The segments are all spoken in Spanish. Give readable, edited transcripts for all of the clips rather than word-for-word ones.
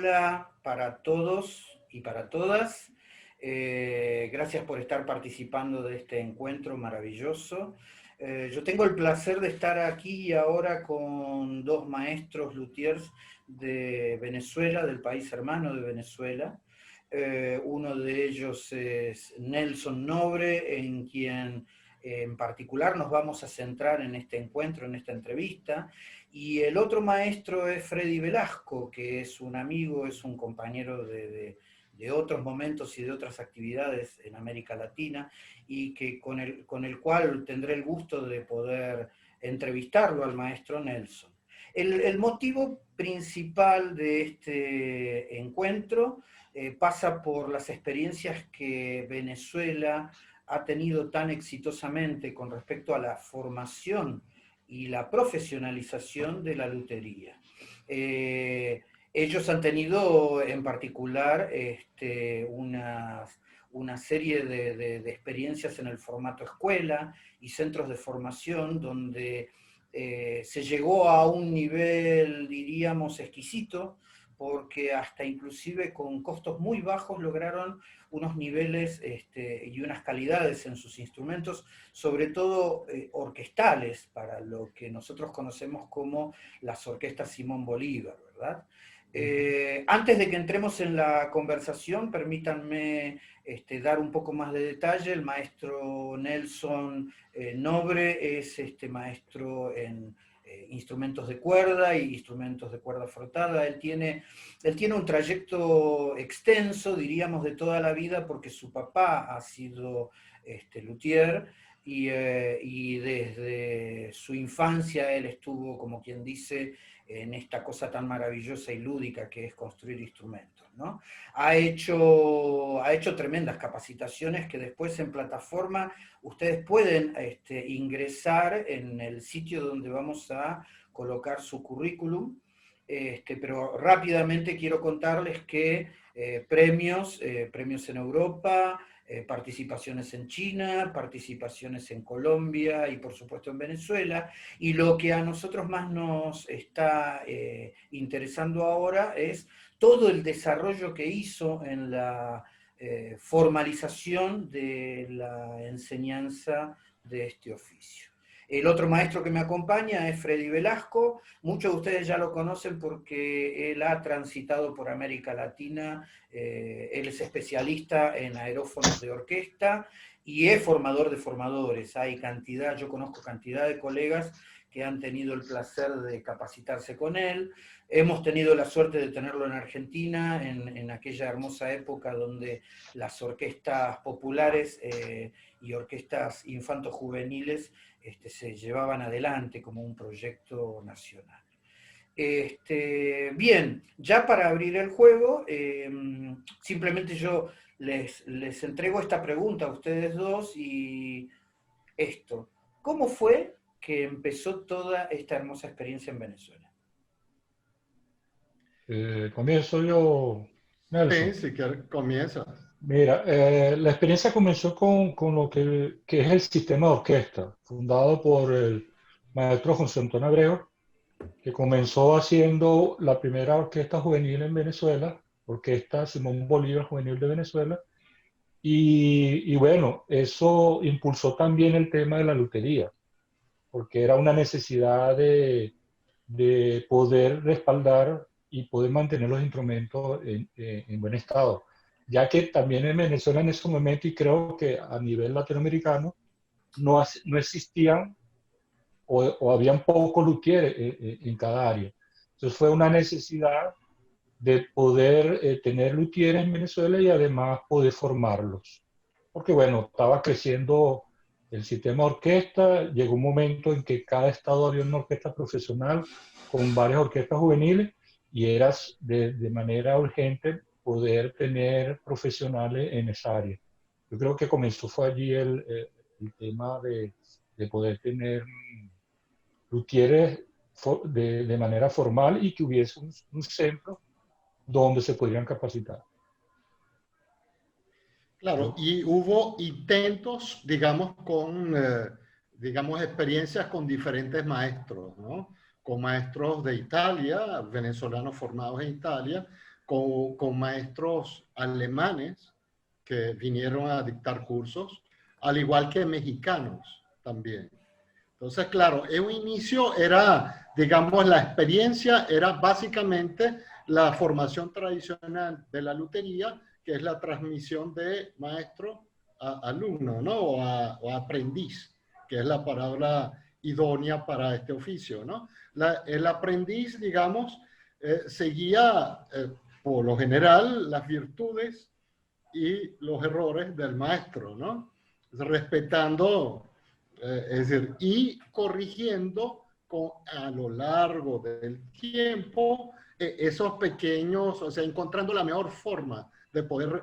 Hola para todos y para todas. Gracias por estar participando de este encuentro maravilloso. Yo tengo el placer de estar aquí ahora con dos maestros luthiers de Venezuela, del país hermano de Venezuela. Uno de ellos es Nelson Nobre, en quien en particular nos vamos a centrar en este encuentro, en esta entrevista. Y el otro maestro es Freddy Velasco, que es un amigo, es un compañero de otros momentos y de otras actividades en América Latina, y que con el cual tendré el gusto de poder entrevistarlo al maestro Nelson. El motivo principal de este encuentro pasa por las experiencias que Venezuela ha tenido tan exitosamente con respecto a la formación y la profesionalización de la lutería. Ellos han tenido en particular una serie de experiencias en el formato escuela y centros de formación donde se llegó a un nivel, diríamos, exquisito, porque hasta inclusive con costos muy bajos lograron unos niveles y unas calidades en sus instrumentos, sobre todo orquestales, para lo que nosotros conocemos como las orquestas Simón Bolívar, ¿verdad? Antes de que entremos en la conversación, permítanme dar un poco más de detalle. El maestro Nelson Nobre es maestro en instrumentos de cuerda y instrumentos de cuerda frotada. Él tiene un trayecto extenso, diríamos, de toda la vida, porque su papá ha sido luthier, y desde su infancia él estuvo, como quien dice, en esta cosa tan maravillosa y lúdica que es construir instrumentos, ¿no? Ha hecho tremendas capacitaciones que después en plataforma ustedes pueden ingresar en el sitio donde vamos a colocar su currículum. Pero rápidamente quiero contarles que premios en Europa, participaciones en China, participaciones en Colombia y por supuesto en Venezuela. Y lo que a nosotros más nos está interesando ahora es todo el desarrollo que hizo en la formalización de la enseñanza de este oficio. El otro maestro que me acompaña es Freddy Velasco. Muchos de ustedes ya lo conocen porque él ha transitado por América Latina. Él es especialista en aerófonos de orquesta y es formador de formadores. Yo conozco cantidad de colegas que han tenido el placer de capacitarse con él. Hemos tenido la suerte de tenerlo en Argentina, en aquella hermosa época donde las orquestas populares y orquestas infanto-juveniles se llevaban adelante como un proyecto nacional. Bien, ya para abrir el juego, simplemente yo les entrego esta pregunta a ustedes dos y esto. ¿Cómo fue que empezó toda esta hermosa experiencia en Venezuela? Comienzo yo, Sí, Nelson. si quieres, comienza. Mira, la experiencia comenzó con lo que es el sistema de orquesta, fundado por el maestro José Antonio Abreu, que comenzó haciendo la primera orquesta juvenil en Venezuela, Orquesta Simón Bolívar Juvenil de Venezuela, y bueno, eso impulsó también el tema de la lutería, porque era una necesidad de poder respaldar y poder mantener los instrumentos en buen estado, ya que también en Venezuela en ese momento, y creo que a nivel latinoamericano, no existían o habían pocos luthieres en cada área. Entonces fue una necesidad de poder tener luthieres en Venezuela y además poder formarlos. Porque bueno, estaba creciendo el sistema de orquesta, llegó un momento en que cada estado había una orquesta profesional con varias orquestas juveniles y era de manera urgente poder tener profesionales en esa área. Yo creo que comenzó fue allí el tema de poder tener luthieres de manera formal y que hubiese un centro donde se podrían capacitar. Claro, y hubo intentos, digamos, digamos, experiencias con diferentes maestros, ¿no? Con maestros de Italia, venezolanos formados en Italia, con maestros alemanes que vinieron a dictar cursos, al igual que mexicanos también. Entonces, claro, en un inicio era, digamos, la experiencia era básicamente la formación tradicional de la lutería, que es la transmisión de maestro a alumno, ¿no? O a aprendiz, que es la palabra idónea para este oficio, ¿no? El aprendiz, digamos, seguía, por lo general, las virtudes y los errores del maestro, ¿no? Respetando, es decir, y corrigiendo a lo largo del tiempo esos pequeños, o sea, encontrando la mejor forma de poder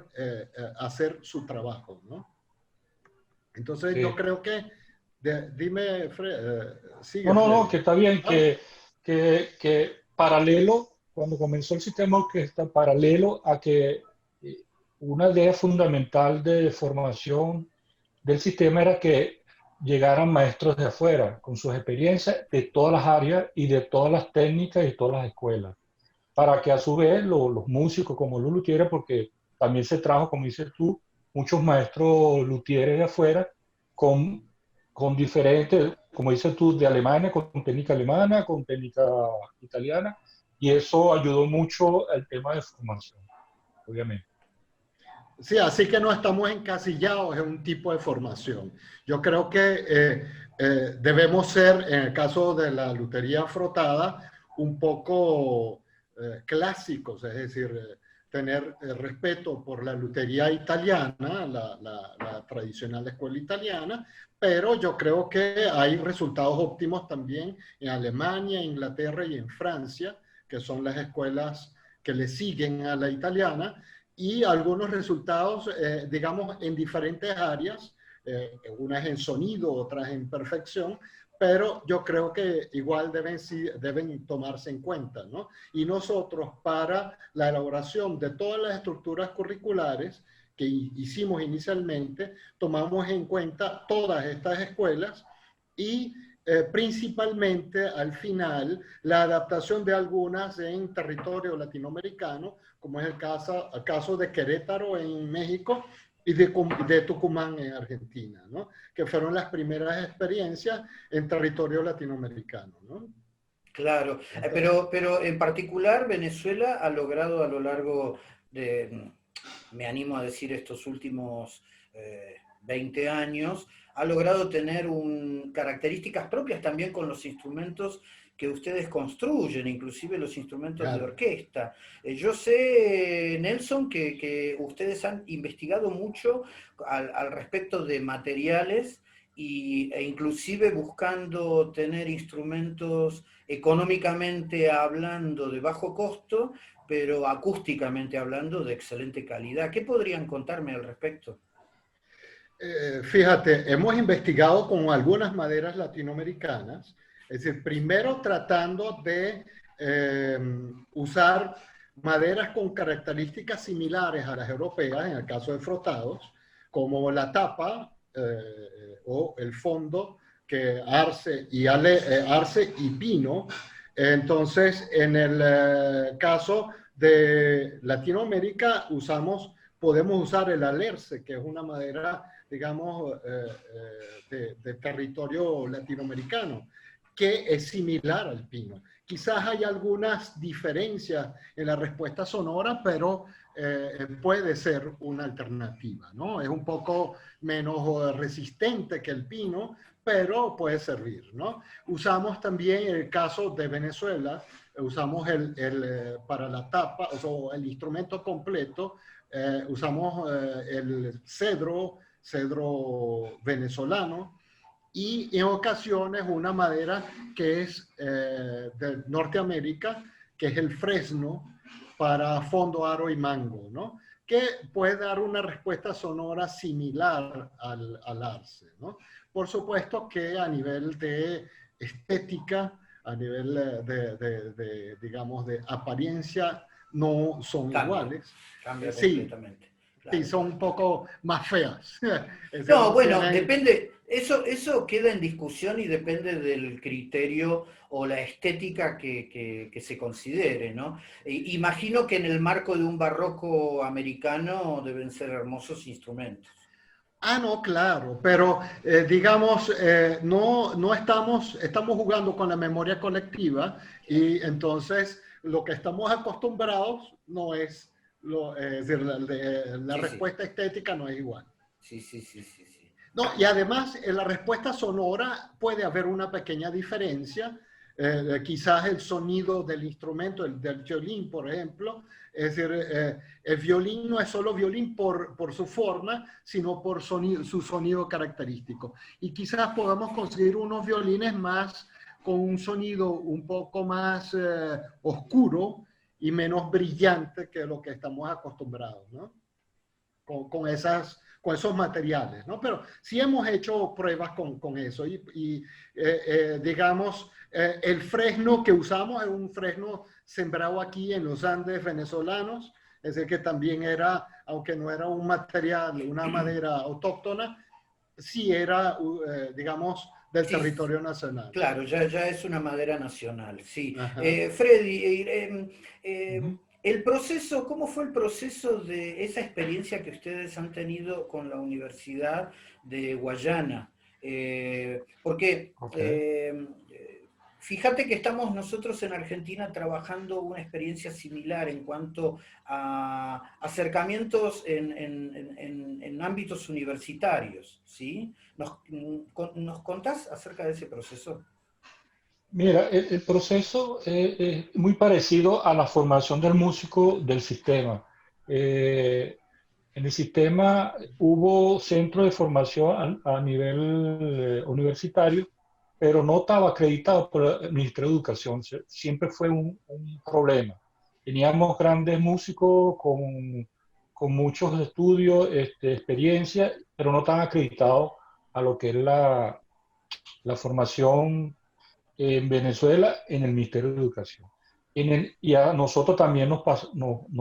hacer su trabajo, ¿no? Entonces, Sí. yo creo que, dime, Fred, sigue, No, Freddy. que está bien, Ah, que paralelo, cuando comenzó el sistema orquesta, paralelo a que una idea fundamental de formación del sistema era que llegaran maestros de afuera, con sus experiencias de todas las áreas y de todas las técnicas y todas las escuelas, para que a su vez los músicos como los luthieres, porque también se trajo, como dices tú, muchos maestros luthieres de afuera con, con diferentes, como dices tú, de Alemania, con técnica alemana, con técnica italiana, y eso ayudó mucho al tema de formación, obviamente. sí, así que no estamos encasillados en un tipo de formación. Yo creo que debemos ser, en el caso de la lutería frotada, un poco clásicos, es decir, tener respeto por la lutería italiana, la tradicional escuela italiana, pero yo creo que hay resultados óptimos también en Alemania, Inglaterra y en Francia, que son las escuelas que le siguen a la italiana, y algunos resultados, digamos, en diferentes áreas, unas en sonido, otras en perfección, pero yo creo que igual deben tomarse en cuenta, ¿no? Y nosotros, para la elaboración de todas las estructuras curriculares que hicimos inicialmente, tomamos en cuenta todas estas escuelas y principalmente al final la adaptación de algunas en territorio latinoamericano, como es el caso de Querétaro en México y de Tucumán en Argentina, ¿no? Que fueron las primeras experiencias en territorio latinoamericano, ¿no? Claro, pero en particular Venezuela ha logrado a lo largo de, me animo a decir, estos últimos 20 años, ha logrado tener características propias también con los instrumentos que ustedes construyen, inclusive los instrumentos de Claro. orquesta. Yo sé, Nelson, que ustedes han investigado mucho al respecto de materiales e inclusive buscando tener instrumentos económicamente hablando de bajo costo, pero acústicamente hablando de excelente calidad. ¿Qué podrían contarme al respecto? Fíjate, hemos investigado con algunas maderas latinoamericanas, es decir, primero tratando de usar maderas con características similares a las europeas, en el caso de frotados, como la tapa o el fondo, que arce y pino. Entonces, en el caso de Latinoamérica, podemos usar el alerce, que es una madera, digamos, de territorio latinoamericano, que es similar al pino. Quizás hay algunas diferencias en la respuesta sonora, pero puede ser una alternativa, ¿no? Es un poco menos resistente que el pino, pero puede servir, ¿no? Usamos también, en el caso de Venezuela, usamos para la tapa, o sea, el instrumento completo, usamos el cedro venezolano, y en ocasiones una madera que es de Norteamérica, que es el fresno para fondo, aro y mango, ¿no? Que puede dar una respuesta sonora similar al arce, ¿no? Por supuesto que a nivel de estética, a nivel digamos, de apariencia, no son iguales. Cambia Sí, completamente. Claro. Sí, son un poco más feas. No, bueno, depende, eso queda en discusión y depende del criterio o la estética que se considere, ¿no? Imagino que en el marco de un barroco americano deben ser hermosos instrumentos. Ah, no, claro, pero digamos, no estamos jugando con la memoria colectiva y entonces lo que estamos acostumbrados no es, es decir, la Sí, sí, respuesta estética no es igual. sí, sí, sí, sí, sí. No, y además en la respuesta sonora puede haber una pequeña diferencia. Quizás el sonido del instrumento, del violín, por ejemplo, es decir, el violín no es solo violín por su forma, sino por su sonido característico. Y quizás podamos conseguir unos violines más con un sonido un poco más oscuro y menos brillante que lo que estamos acostumbrados, ¿no? Con esos materiales, ¿no? Pero sí hemos hecho pruebas con eso digamos, el fresno que usamos es un fresno sembrado aquí en los Andes venezolanos, es decir, que también era, aunque no era un material, una madera autóctona, sí era, digamos, del Sí, territorio nacional. claro, ya es una madera nacional, sí. Ajá. Freddy, Ujú. el proceso, ¿cómo fue el proceso de esa experiencia que ustedes han tenido con la Universidad de Guayana? Porque Ok. fíjate que estamos nosotros en Argentina trabajando una experiencia similar en cuanto a acercamientos en ámbitos universitarios, ¿sí? ¿Nos contás acerca de ese proceso? Mira, el proceso es muy parecido a la formación del músico del sistema. Eh, en el sistema hubo centros de formación a nivel universitario, pero no estaba acreditado por el Ministerio de Educación. Siempre fue un problema. Teníamos grandes músicos con muchos estudios, experiencia, pero no estaban acreditados a lo que es la formación en Venezuela en el Ministerio de Educación. Y a nosotros también nos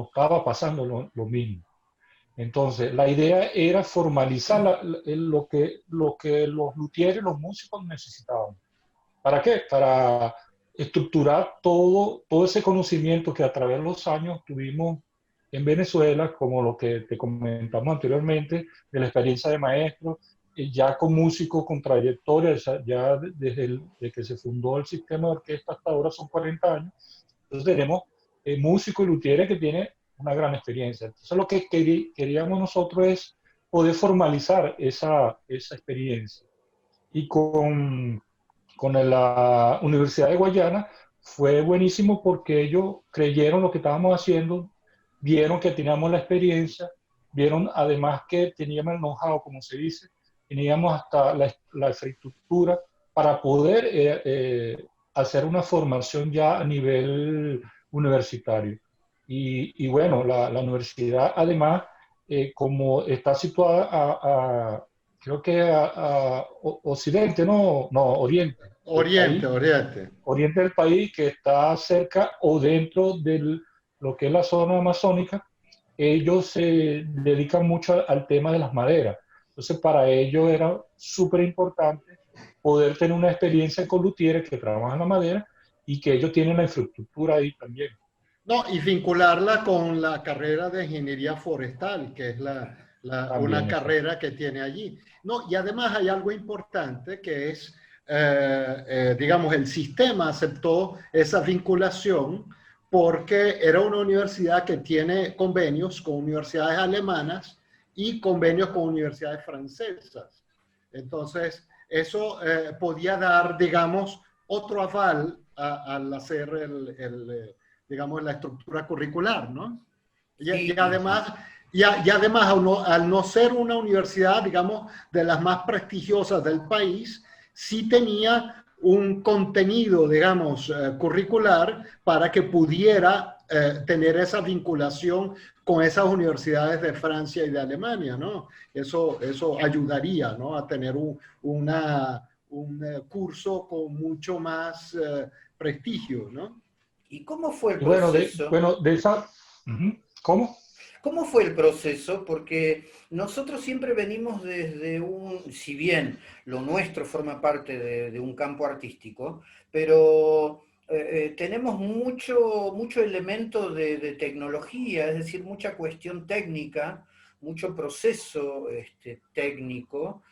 estaba pasando lo mismo. Entonces, la idea era formalizar lo que los luthieres, los músicos necesitaban. ¿Para qué? Para estructurar todo ese conocimiento que a través de los años tuvimos en Venezuela, como lo que te comentamos anteriormente, de la experiencia de maestro, ya con músicos con trayectoria, ya desde que se fundó el sistema de orquesta hasta ahora son 40 años. Entonces tenemos músicos y luthieres que tienen una gran experiencia. Entonces lo que queríamos nosotros es poder formalizar esa experiencia. Y con la Universidad de Guayana fue buenísimo porque ellos creyeron lo que estábamos haciendo, vieron que teníamos la experiencia, vieron además que teníamos el know-how, como se dice, teníamos hasta la infraestructura para poder hacer una formación ya a nivel universitario. Y bueno, la universidad además, como está situada creo que a occidente, no, oriente del Oriente, país, Oriente. oriente del país que está cerca o dentro de lo que es la zona amazónica, ellos se dedican mucho al tema de las maderas. Entonces, para ellos era súper importante poder tener una experiencia con luthieres que trabajan la madera y que ellos tienen la infraestructura ahí también. No, y vincularla con la carrera de ingeniería forestal, que es una También, exacto. carrera que tiene allí. No, y además hay algo importante que es, digamos, el sistema aceptó esa vinculación porque era una universidad que tiene convenios con universidades alemanas y convenios con universidades francesas. Entonces, eso podía dar, digamos, otro aval al hacer digamos, la estructura curricular, ¿no? Sí, Y además, además al no ser una universidad, digamos, de las más prestigiosas del país, sí tenía un contenido, digamos, curricular para que pudiera tener esa vinculación con esas universidades de Francia y de Alemania, ¿no? Eso ayudaría, ¿no? A tener un curso con mucho más prestigio, ¿no? ¿Y cómo fue el Y bueno, proceso? de esa, uh-huh. ¿Cómo? ¿Cómo fue el proceso? Porque nosotros siempre venimos desde si bien lo nuestro forma parte de un campo artístico, pero tenemos mucho elemento de tecnología, es decir, mucha cuestión técnica, mucho proceso técnico,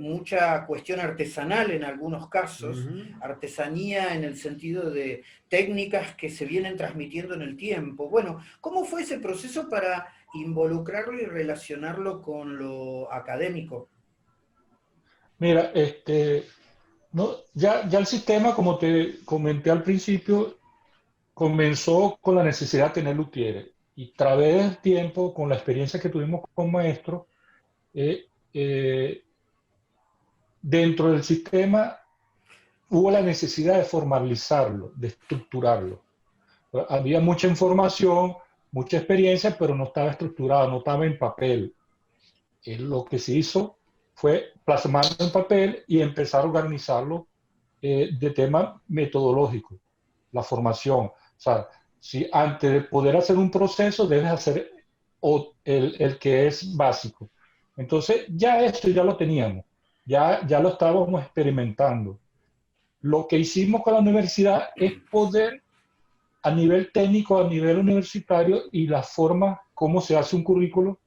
mucha cuestión artesanal en algunos casos, artesanía en el sentido de técnicas que se vienen transmitiendo en el tiempo. Bueno, ¿cómo fue ese proceso para involucrarlo y relacionarlo con lo académico? Mira, no, ya el sistema, como te comenté al principio, comenzó con la necesidad de tener luthieres. Y a través del tiempo, con la experiencia que tuvimos con maestros, eh, eh, dentro del sistema hubo la necesidad de formalizarlo, de estructurarlo. Había mucha información, mucha experiencia, pero no estaba estructurada, no estaba en papel. Lo que se hizo fue plasmarlo en papel y empezar a organizarlo de tema metodológico, la formación. O sea, si antes de poder hacer un proceso, debes hacer el que es básico. Entonces, ya esto ya lo teníamos, ya lo estábamos experimentando. Lo que hicimos con la universidad es poder, a nivel técnico, a nivel universitario, y la forma como se hace un currículo,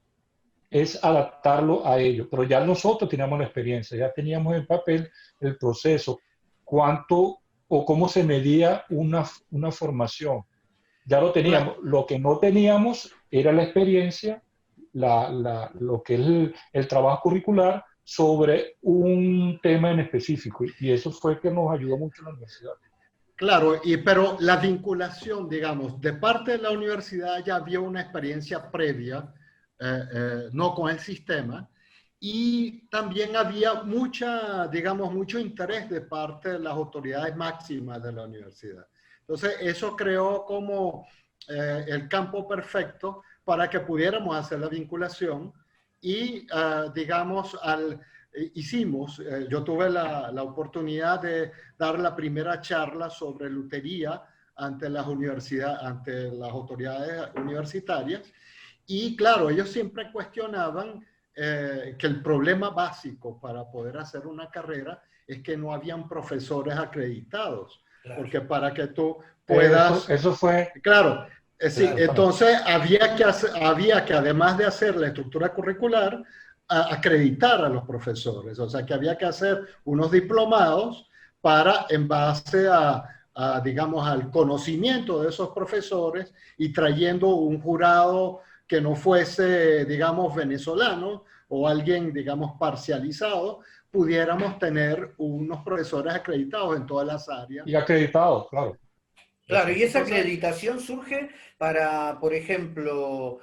es adaptarlo a ello. Pero ya nosotros teníamos la experiencia, ya teníamos en papel el proceso, cuánto o cómo se medía una formación. Ya lo teníamos. Lo que no teníamos era la experiencia, lo que es el trabajo curricular sobre un tema en específico. Y eso fue que nos ayudó mucho en la universidad. Claro, pero la vinculación, digamos, de parte de la universidad ya había una experiencia previa, no con el sistema, y también había mucho interés de parte de las autoridades máximas de la universidad. Entonces, eso creó como el campo perfecto para que pudiéramos hacer la vinculación y, digamos, yo tuve la oportunidad de dar la primera charla sobre lutería ante las autoridades universitarias. Y claro, ellos siempre cuestionaban que el problema básico para poder hacer una carrera es que no habían profesores acreditados. Claro. Porque para que tú puedas... Eso fue... Claro, sí, entonces había que, además de hacer la estructura curricular, acreditar a los profesores. O sea, que había que hacer unos diplomados para, en base digamos, al conocimiento de esos profesores y trayendo un jurado que no fuese, digamos, venezolano o alguien, digamos, parcializado, pudiéramos tener unos profesores acreditados en todas las áreas. Y acreditados, claro. Claro, y esa acreditación surge para, por ejemplo,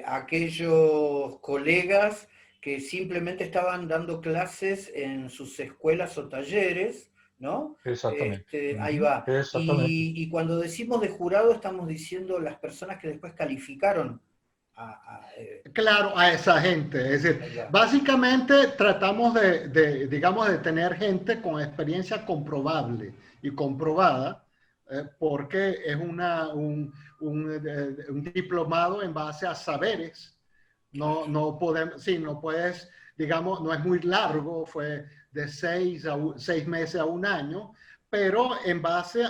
aquellos colegas que simplemente estaban dando clases en sus escuelas o talleres, ¿no? Exactamente. Ahí va. Exactamente. Y cuando decimos de jurado, estamos diciendo las personas que después calificaron. Claro, a esa gente. Es decir, básicamente tratamos digamos, de tener gente con experiencia comprobable y comprobada, porque es un diplomado en base a saberes. No puedes, digamos, no es muy largo, fue de 6 meses a un año, pero en base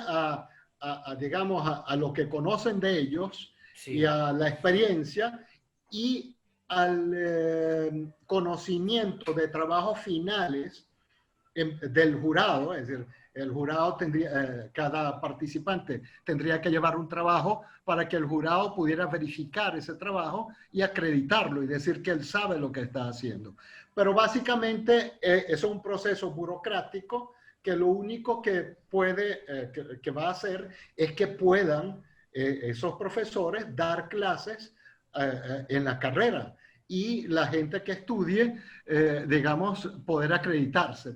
digamos, a lo que conocen de ellos, sí, y a la experiencia y al conocimiento de trabajos finales del jurado. Es decir, el jurado cada participante tendría que llevar un trabajo para que el jurado pudiera verificar ese trabajo y acreditarlo y decir que él sabe lo que está haciendo. Pero básicamente es un proceso burocrático que lo único que que va a hacer es que puedan esos profesores dar clases en la carrera y la gente que estudie, digamos, poder acreditarse,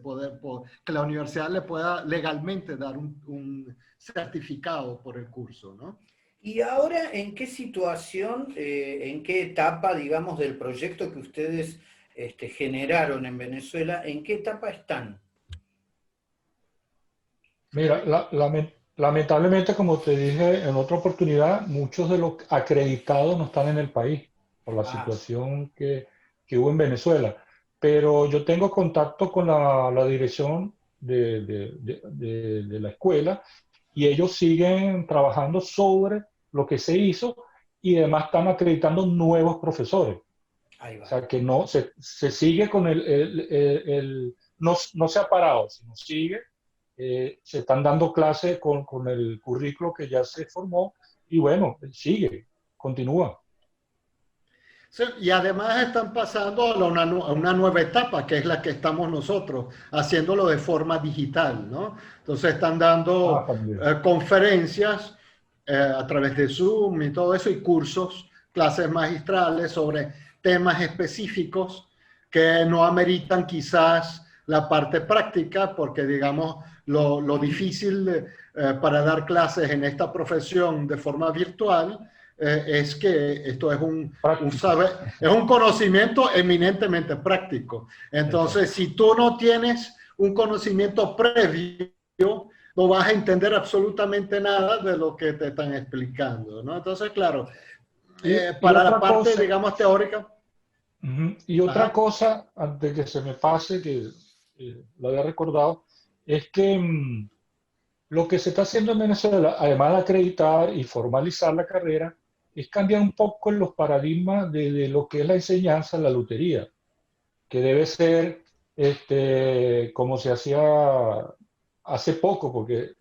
que la universidad le pueda legalmente dar un certificado por el curso, ¿no? ¿Y ahora en qué situación, en qué etapa, digamos, del proyecto que ustedes generaron en Venezuela, en qué etapa están? Mira, lamentablemente, como te dije en otra oportunidad, muchos de los acreditados no están en el país. por la situación que hubo en Venezuela. Pero yo tengo contacto con la dirección de la escuela y ellos siguen trabajando sobre lo que se hizo y además están acreditando nuevos profesores. Ahí va. O sea, que no se sigue con no se ha parado, sino sigue. Se están dando clases con el currículo que ya se formó y bueno, sigue, continúa. Sí, y además están pasando a una nueva etapa, que es la que estamos nosotros, haciéndolo de forma digital, ¿no? Entonces están dando También. conferencias a través de Zoom y todo eso, y cursos, clases magistrales sobre temas específicos que no ameritan quizás la parte práctica, porque digamos, lo difícil para dar clases en esta profesión de forma virtual es que esto es es un conocimiento eminentemente práctico. Entonces, si tú no tienes un conocimiento previo, no vas a entender absolutamente nada de lo que te están explicando, ¿no? Entonces, claro, para la parte, digamos, teórica. Y otra cosa, antes que se me pase, que lo había recordado, es que lo que se está haciendo en Venezuela, además de acreditar y formalizar la carrera, es cambiar un poco los paradigmas de lo que es la enseñanza en la lutería, que debe ser como se hacía hace poco, porque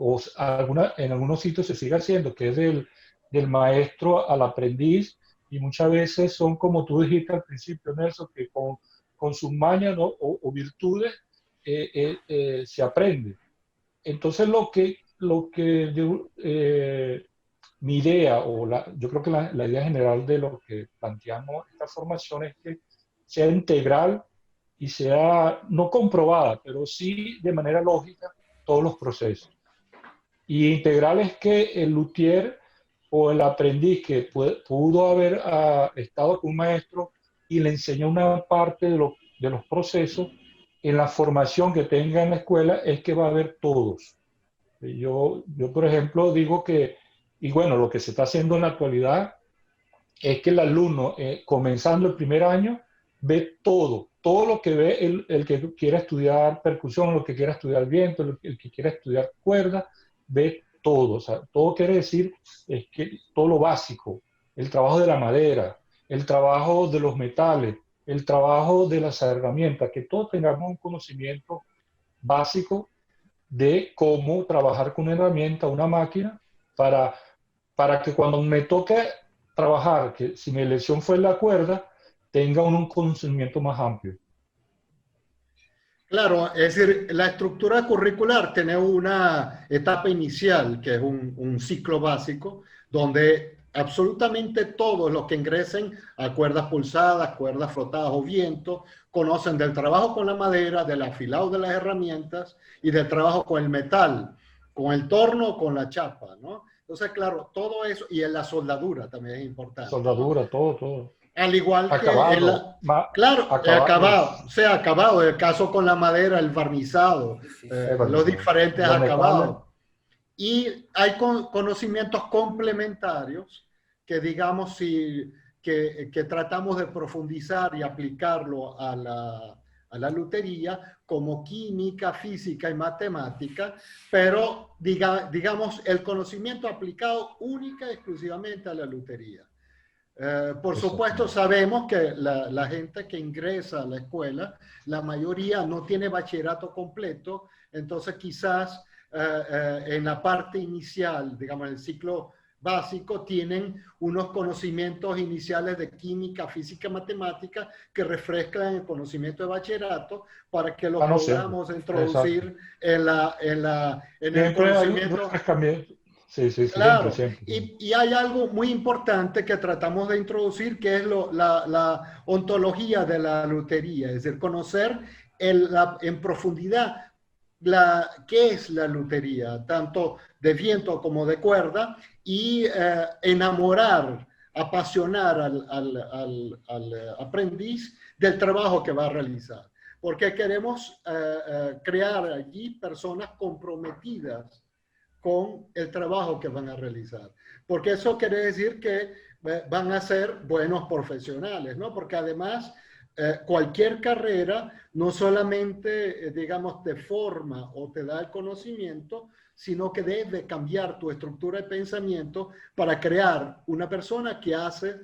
en algunos sitios se sigue haciendo, que es del maestro al aprendiz, y muchas veces son como tú dijiste al principio, Nelson, que con sus mañas, ¿no? o virtudes se aprende. Entonces mi idea, yo creo que la idea general de lo que planteamos esta formación es que sea integral y sea no comprobada, pero sí de manera lógica todos los procesos. Y integral es que el luthier o el aprendiz que pudo haber estado con un maestro y le enseñó una parte de los procesos, en la formación que tenga en la escuela es que va a haber todos. Yo, por ejemplo, digo que, y bueno, lo que se está haciendo en la actualidad es que el alumno, comenzando el primer año, ve todo lo que ve el que quiera estudiar percusión, lo que quiera estudiar viento, el que quiera estudiar cuerda, ve todo. O sea, todo quiere decir es que todo lo básico, el trabajo de la madera, el trabajo de los metales, el trabajo de las herramientas, que todos tengamos un conocimiento básico de cómo trabajar con una herramienta, una máquina, para que cuando me toque trabajar, que si mi elección fue la cuerda, tenga un conocimiento más amplio. Claro, es decir, la estructura curricular tiene una etapa inicial, que es un ciclo básico, donde absolutamente todos los que ingresen a cuerdas pulsadas, cuerdas frotadas o viento, conocen del trabajo con la madera, del afilado de las herramientas y del trabajo con el metal, con el torno o con la chapa, ¿no? Entonces, claro, todo eso, y en la soldadura también es importante. Soldadura, ¿no? todo. Al igual acabado, que acabado, sea acabado, el caso con la madera, el barnizado, los diferentes acabados. Y hay conocimientos complementarios que, digamos, que tratamos de profundizar y aplicarlo a la lutería, como química, física y matemática, pero digamos el conocimiento aplicado única y exclusivamente a la lutería. Por supuesto, sabemos que la gente que ingresa a la escuela, la mayoría no tiene bachillerato completo, entonces quizás en la parte inicial, digamos, en el ciclo básico, tienen unos conocimientos iniciales de química, física, matemática que refrescan el conocimiento de bachillerato para que lo podamos introducir en el conocimiento. Sí, Claro, siempre. y hay algo muy importante que tratamos de introducir, que es la ontología de la lutería, es decir, conocer en profundidad qué es la lutería, tanto de viento como de cuerda, y enamorar, apasionar al aprendiz del trabajo que va a realizar. Porque queremos crear allí personas comprometidas con el trabajo que van a realizar. Porque eso quiere decir que van a ser buenos profesionales, ¿no? Porque además cualquier carrera no solamente, digamos, te forma o te da el conocimiento, sino que debe cambiar tu estructura de pensamiento para crear una persona que hace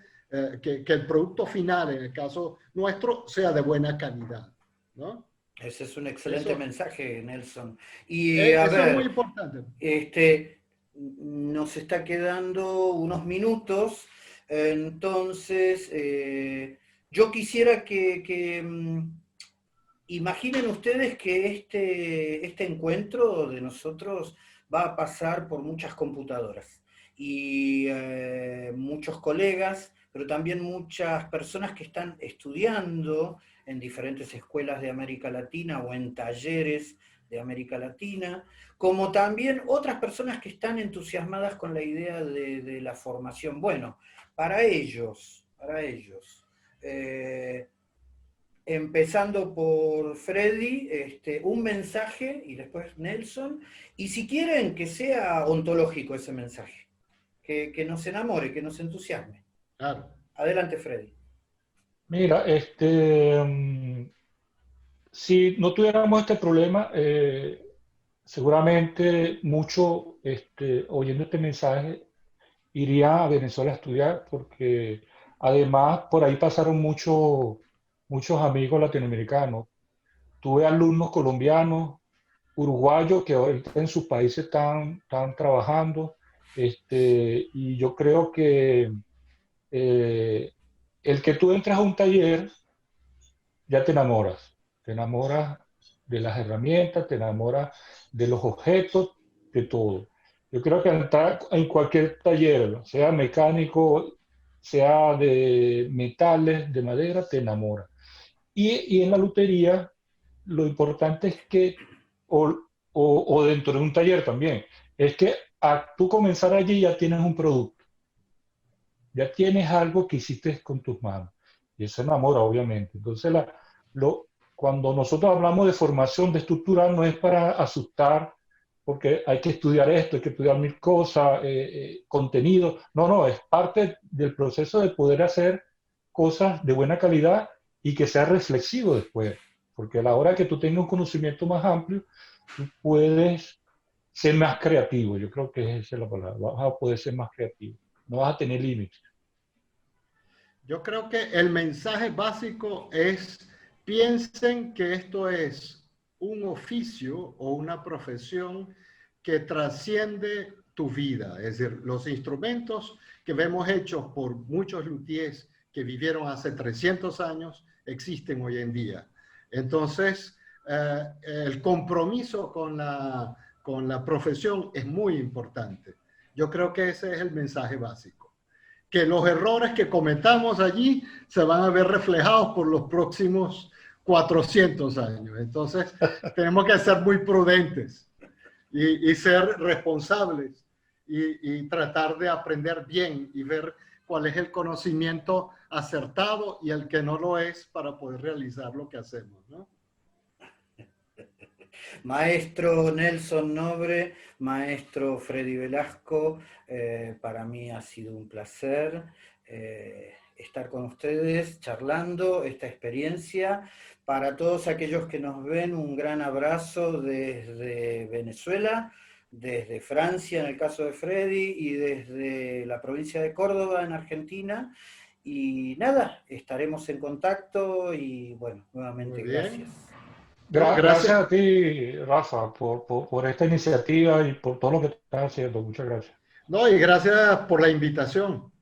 que el producto final, en el caso nuestro, sea de buena calidad, ¿no? Ese es un excelente Eso, mensaje, Nelson. Y a eso es muy ver, importante. nos está quedando unos minutos, entonces yo quisiera que imaginen ustedes que este encuentro de nosotros va a pasar por muchas computadoras y muchos colegas, pero también muchas personas que están estudiando en diferentes escuelas de América Latina o en talleres de América Latina, como también otras personas que están entusiasmadas con la idea de la formación. Bueno, para ellos, empezando por Freddy, un mensaje y después Nelson, y si quieren que sea ontológico ese mensaje, que nos enamore, que nos entusiasme. Claro. Adelante, Freddy. Mira, si no tuviéramos este problema, seguramente mucho oyendo este mensaje iría a Venezuela a estudiar, porque además por ahí pasaron muchos amigos latinoamericanos. Tuve alumnos colombianos, uruguayos que ahorita en sus países están trabajando, y yo creo que eh, el que tú entras a un taller ya te enamoras de las herramientas, te enamoras de los objetos, de todo. Yo creo que entrar en cualquier taller, sea mecánico, sea de metales, de madera, te enamora. Y en la lutería, lo importante es que, o dentro de un taller también, es que a tú comenzar allí ya tienes un producto, ya tienes algo que hiciste con tus manos. Y eso enamora, obviamente. Entonces, cuando nosotros hablamos de formación, de estructura, no es para asustar, porque hay que estudiar esto, hay que estudiar mil cosas, contenido. No, no, es parte del proceso de poder hacer cosas de buena calidad y que sea reflexivo después. Porque a la hora que tú tengas un conocimiento más amplio, tú puedes ser más creativo. Yo creo que esa es la palabra. Vas a poder ser más creativo. No vas a tener límites. Yo creo que el mensaje básico es: piensen que esto es un oficio o una profesión que trasciende tu vida. Es decir, los instrumentos que vemos hechos por muchos luthiers que vivieron hace 300 años existen hoy en día. Entonces, el compromiso con la profesión es muy importante. Yo creo que ese es el mensaje básico. Que los errores que cometamos allí se van a ver reflejados por los próximos 400 años. Entonces, tenemos que ser muy prudentes y ser responsables y tratar de aprender bien y ver cuál es el conocimiento acertado y el que no lo es para poder realizar lo que hacemos, ¿no? Maestro Nelson Nobre, maestro Freddy Velasco, para mí ha sido un placer estar con ustedes charlando esta experiencia. Para todos aquellos que nos ven, un gran abrazo desde Venezuela, desde Francia en el caso de Freddy y desde la provincia de Córdoba en Argentina. Y nada, estaremos en contacto y bueno, nuevamente gracias. Gracias a ti, Rafa, por esta iniciativa y por todo lo que estás haciendo. Muchas gracias. No, y gracias por la invitación.